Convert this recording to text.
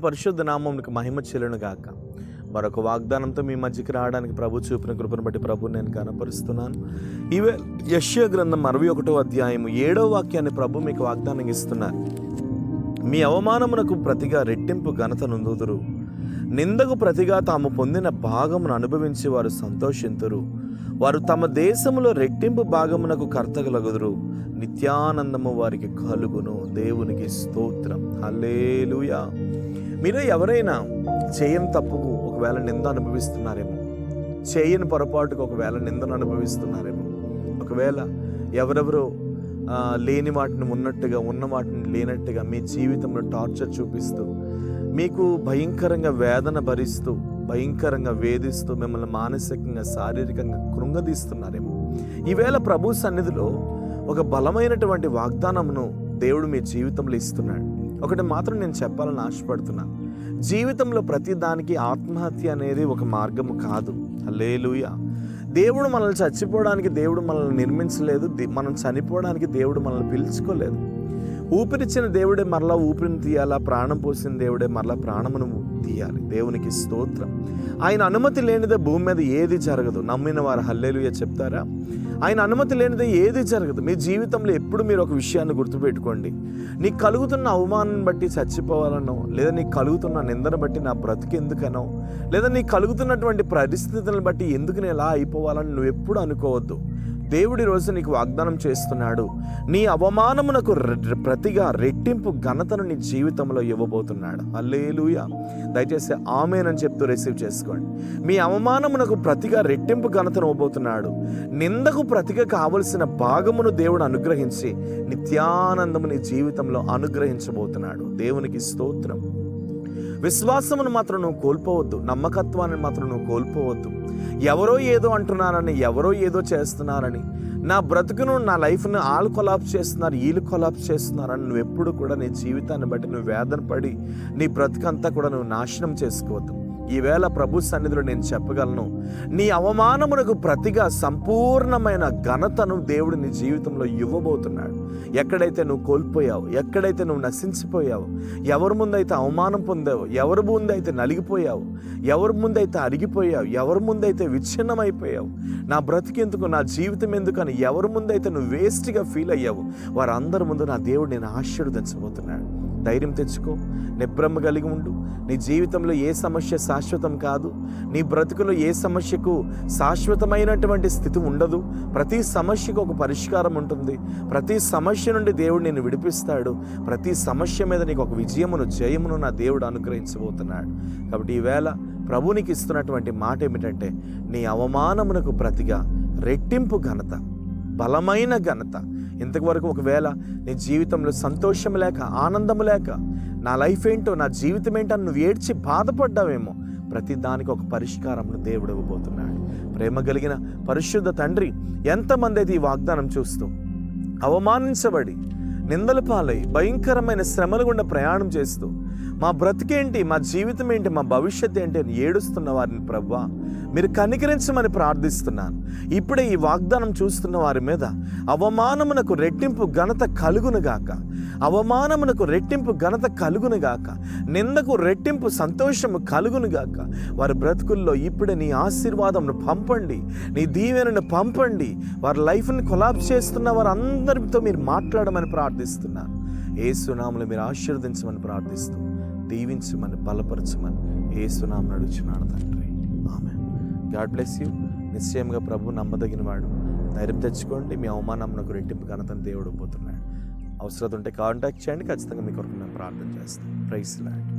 పరిశుద్ధ నామమునకు మహిమ చెల్లును గాక. మరొక వాగ్దానంతో మీ మధ్యకి రావడానికి ప్రభు చూపిన కృపను బట్టి ప్రభుని నేను కనపరుస్తున్నాను. ఇవే యెషయా గ్రంథం 61వ అధ్యాయము 7వ వాక్యాన్ని ప్రభు మీకు వాగ్దానం ఇస్తున్నారు. మీ అవమానమునకు ప్రతిగా రెట్టింపు ఘనత నొందుదురు, నిందకు ప్రతిగా తాము పొందిన భాగమును అనుభవించి వారు సంతోషింతురు. వారు తమ దేశములో రెట్టింపు భాగమునకు కర్తగలగుదురు, నిత్యానందము వారికి కలుగును. దేవునికి స్తోత్రం. హల్లెలూయా. మీరు ఎవరైనా చేయని తప్పుకు ఒకవేళ నింద అనుభవిస్తున్నారేమో, చేయని పొరపాటుకు ఒకవేళ నిందను అనుభవిస్తున్నారేమో, ఒకవేళ ఎవరెవరో లేని వాటిని ఉన్నట్టుగా, ఉన్న వాటిని లేనట్టుగా మీ జీవితంలో టార్చర్ చూపిస్తూ, మీకు భయంకరంగా వేదన భరిస్తూ, భయంకరంగా వేధిస్తూ, మిమ్మల్ని మానసికంగా, శారీరకంగా కృంగదీస్తున్నారేమో, ఈవేళ ప్రభు సన్నిధిలో ఒక బలమైనటువంటి వాగ్దానమును దేవుడు మీ జీవితంలో ఇస్తున్నాడు. ఒకటి మాత్రం నేను చెప్పాలని ఆశపడుతున్నా, జీవితంలో ప్రతి దానికి ఆత్మహత్య అనేది ఒక మార్గము కాదు. హల్లెలూయా. దేవుడు మనల్ని చచ్చిపోవడానికి దేవుడు మనల్ని నిర్మించలేదు, మనం చనిపోవడానికి దేవుడు మనల్ని పిలుచుకోలేదు. ఊపిరిచ్చిన దేవుడే మరలా ఊపిరిని తీయాలా, ప్రాణం పోసిన దేవుడే మరలా ప్రాణమును తీయాలి. దేవునికి స్తోత్రం. ఆయన అనుమతి లేనిదే భూమి మీద ఏది జరగదు. నమ్మిన వారు హల్లెలూయా చెప్తారా? ఆయన అనుమతి లేనిదే ఏది జరగదు. మీ జీవితంలో ఎప్పుడు మీరు ఒక విషయాన్ని గుర్తుపెట్టుకోండి, నీకు కలుగుతున్న అవమానం బట్టి చచ్చిపోవాలనో, లేదా నీకు కలుగుతున్న నిందను బట్టి నా బ్రతుకు ఎందుకనో, లేదా నీకు కలుగుతున్నటువంటి పరిస్థితులను బట్టి ఎందుకు నేను ఎలా అయిపోవాలని నువ్వు ఎప్పుడు అనుకోవద్దు. దేవుడి రోజు నీకు వాగ్దానం చేస్తున్నాడు, నీ అవమానమునకు ప్రతిగా రెట్టింపు ఘనతను నీ జీవితంలో ఇవ్వబోతున్నాడు. హల్లెలూయా. దయచేసి ఆమేన్ అని చెప్తూ రిసీవ్ చేసుకోండి. మీ అవమానమునకు ప్రతిగా రెట్టింపు ఘనతను ఇవ్వబోతున్నాడు. నిందకు ప్రతిగా కావలసిన భాగమును దేవుడు అనుగ్రహించి నిత్యానందము నీ జీవితంలో అనుగ్రహించబోతున్నాడు. దేవునికి స్తోత్రం. విశ్వాసమును మాత్రం నువ్వు కోల్పోవద్దు, నమ్మకత్వాన్ని మాత్రం నువ్వు కోల్పోవద్దు. ఎవరో ఏదో అంటున్నారని, ఎవరో ఏదో చేస్తున్నారని, నా బ్రతుకును, నా లైఫ్ను వాళ్ళు కొలాప్స్ చేస్తున్నారు, వీళ్ళు కొలాప్స్ చేస్తున్నారని నువ్వు ఎప్పుడు కూడా నీ జీవితాన్ని బట్టి నువ్వు వేదన పడి నీ బ్రతుకంతా కూడా నువ్వు నాశనం చేసుకోవద్దు. ఈవేళ ప్రభు సన్నిధిలో నేను చెప్పగలను, నీ అవమానమునకు ప్రతిగా సంపూర్ణమైన ఘనతను దేవుడు నీ జీవితంలో ఇవ్వబోతున్నాడు. ఎక్కడైతే నువ్వు కోల్పోయావు, ఎక్కడైతే నువ్వు నశించిపోయావు, ఎవరి ముందైతే అవమానం పొందావు, ఎవరి ముందైతే నలిగిపోయావు, ఎవరి ముందైతే అరిగిపోయావు, ఎవరి ముందైతే విచ్ఛిన్నమైపోయావు, నా బ్రతికెందుకు, నా జీవితం ఎందుకు అని ఎవరి ముందైతే నువ్వు వేస్ట్గా ఫీల్ అయ్యావు, వారందరి ముందు నా దేవుడు నేను ఆశీర్వదించబోతున్నాడు. ధైర్యం తెచ్చుకో, నిబ్రహ్మ కలిగి ఉండు. నీ జీవితంలో ఏ సమస్య శాశ్వతం కాదు. నీ బ్రతుకులో ఏ సమస్యకు శాశ్వతమైనటువంటి స్థితి ఉండదు. ప్రతి సమస్యకు ఒక పరిష్కారం ఉంటుంది. ప్రతి సమస్య నుండి దేవుడు నిన్ను విడిపిస్తాడు. ప్రతి సమస్య మీద నీకు ఒక విజయమును, జయమును నా దేవుడు అనుగ్రహించబోతున్నాడు. కాబట్టి ఈవేళ ప్రభు నీకు ఇస్తున్నటువంటి మాట ఏమిటంటే, నీ అవమానమునకు ప్రతిగా రెట్టింపు ఘనత, బలమైన ఘనత. ఇంతవరకు ఒకవేళ నీ జీవితంలో సంతోషం లేక, ఆనందం లేక, నా లైఫ్ ఏంటో, నా జీవితం ఏంటో అని నువ్వు ఏడ్చి బాధపడ్డావేమో, ప్రతి దానికి ఒక పరిష్కారంను దేవుడు ఇవ్వబోతున్నాడు. ప్రేమ కలిగిన పరిశుద్ధ తండ్రి, ఎంతమంది అయితే ఈ వాగ్దానం చూస్తూ అవమానించబడి, నిందల పాలై, భయంకరమైన శ్రమల గుండా ప్రయాణం చేస్తూ, మా బ్రతికేంటి, మా జీవితం ఏంటి, మా భవిష్యత్తు ఏంటి అని ఏడుస్తున్న వారిని ప్రభువా మీరు కనికరించమని ప్రార్థిస్తున్నాను. ఇప్పుడే ఈ వాగ్దానం చూస్తున్న వారి మీద అవమానమునకు రెట్టింపు ఘనత కలుగునుగాక, అవమానమునకు రెట్టింపు ఘనత కలుగునుగాక, నిందకు రెట్టింపు సంతోషము కలుగునుగాక. వారి బ్రతుకుల్లో ఇప్పుడే నీ ఆశీర్వాదంను పంపండి, నీ దీవెనను పంపండి. వారి లైఫ్ని కొలాప్స్ చేస్తున్న వారందరితో మీరు మాట్లాడమని ప్రార్థిస్తున్నాను. యేసు నామములో మీరు ఆశీర్వదించమని ప్రార్థిస్తూ, దీవించమని, బలపరచమని యేసు నామములో అడుగుచున్నాను తండ్రి. ఆమేన్. God bless you. నిశ్చయంగా ప్రభు నమ్మదగిన వాడు. ధైర్యం తెచ్చుకోండి. మీ అవమానమునకు రెట్టింపు ఘనతను దేవుడు పోతున్నాడు. అవసరం ఉంటే కాంటాక్ట్ చేయండి. ఖచ్చితంగా మీ కొరకు మేము ప్రార్థన చేస్తాం. Praise lord.